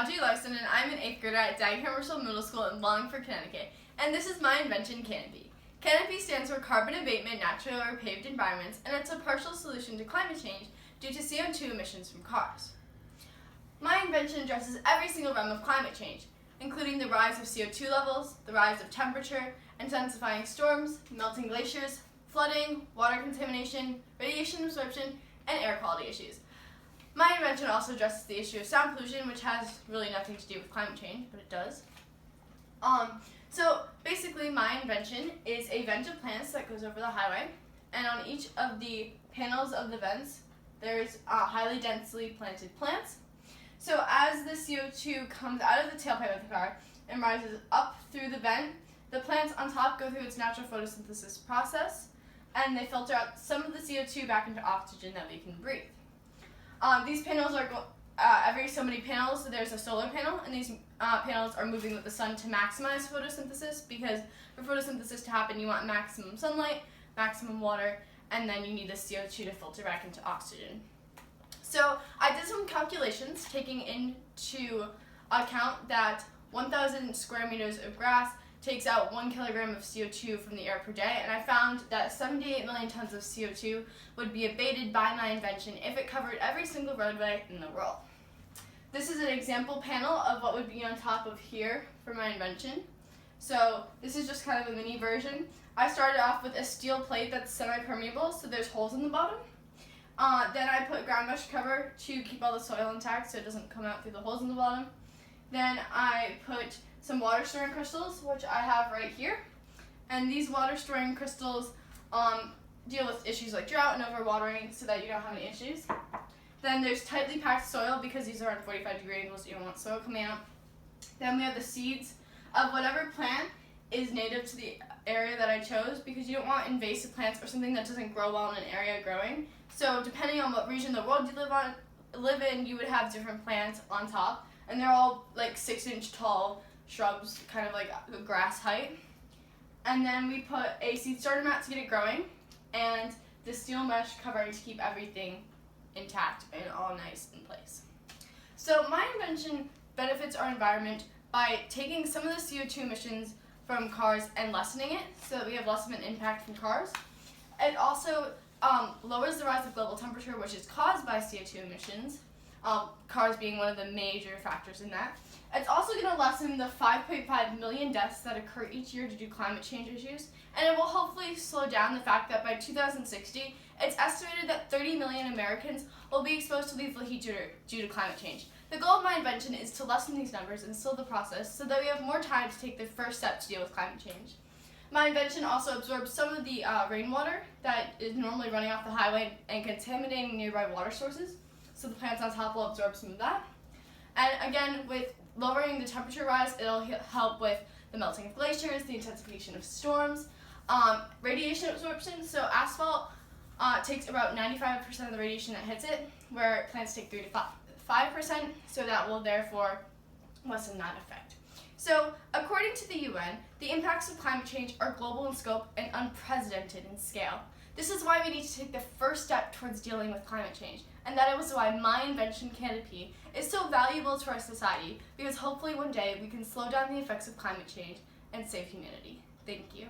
Audrey Larson, and I'm an 8th grader at Dagenham Middle School in Wallingford, Connecticut, and this is my invention, Canopy. Canopy stands for Carbon Abatement Natural or Paved Environments, and it's a partial solution to climate change due to CO2 emissions from cars. My invention addresses every single realm of climate change, including the rise of CO2 levels, the rise of temperature, intensifying storms, melting glaciers, flooding, water contamination, radiation absorption, and air quality issues. My invention also addresses the issue of sound pollution, which has really nothing to do with climate change, but it does. So basically my invention is a vent of plants that goes over the highway, and on each of the panels of the vents, there's highly densely planted plants. So as the CO2 comes out of the tailpipe of the car and rises up through the vent, the plants on top go through its natural photosynthesis process, and they filter out some of the CO2 back into oxygen that we can breathe. These panels are every so many panels, so there's a solar panel, and these panels are moving with the sun to maximize photosynthesis, because for photosynthesis to happen, you want maximum sunlight, maximum water, and then you need the CO2 to filter back into oxygen. So I did some calculations taking into account that 1,000 square meters of grass takes out 1 kilogram of CO2 from the air per day, and I found that 78 million tons of CO2 would be abated by my invention if it covered every single roadway in the world. This is an example panel of what would be on top of here for my invention. So this is just kind of a mini version. I started off with a steel plate that's semi-permeable, so there's holes in the bottom. Then I put ground mesh cover to keep all the soil intact so it doesn't come out through the holes in the bottom. Then I put some water storing crystals, which I have right here. And these water storing crystals deal with issues like drought and overwatering so that you don't have any issues. Then there's tightly packed soil, because these are at 45-degree angles, so you don't want soil coming out. Then we have the seeds of whatever plant is native to the area that I chose, because you don't want invasive plants or something that doesn't grow well in an area growing. So depending on what region of the world you live in, you would have different plants on top, and they're all like 6-inch tall shrubs, kind of like a grass height. And then we put a seed starter mat to get it growing, and the steel mesh covering to keep everything intact and all nice in place. So my invention benefits our environment by taking some of the CO2 emissions from cars and lessening it, so that we have less of an impact from cars. It also lowers the rise of global temperature, which is caused by CO2 emissions, cars being one of the major factors in that. It's also going to lessen the 5.5 million deaths that occur each year due to climate change issues, and it will hopefully slow down the fact that by 2060, it's estimated that 30 million Americans will be exposed to lethal heat due to climate change. The goal of my invention is to lessen these numbers and slow the process so that we have more time to take the first step to deal with climate change. My invention also absorbs some of the rainwater that is normally running off the highway and contaminating nearby water sources, so the plants on top will absorb some of that. And again, with lowering the temperature rise, it'll help with the melting of glaciers, the intensification of storms, radiation absorption. So asphalt takes about 95% of the radiation that hits it, where plants take 3 to 5%, so that will therefore lessen that effect. So according to the UN, the impacts of climate change are global in scope and unprecedented in scale. This is why we need to take the first step towards dealing with climate change, and that is why my invention, Canopy, is so valuable to our society, because hopefully one day we can slow down the effects of climate change and save humanity. Thank you.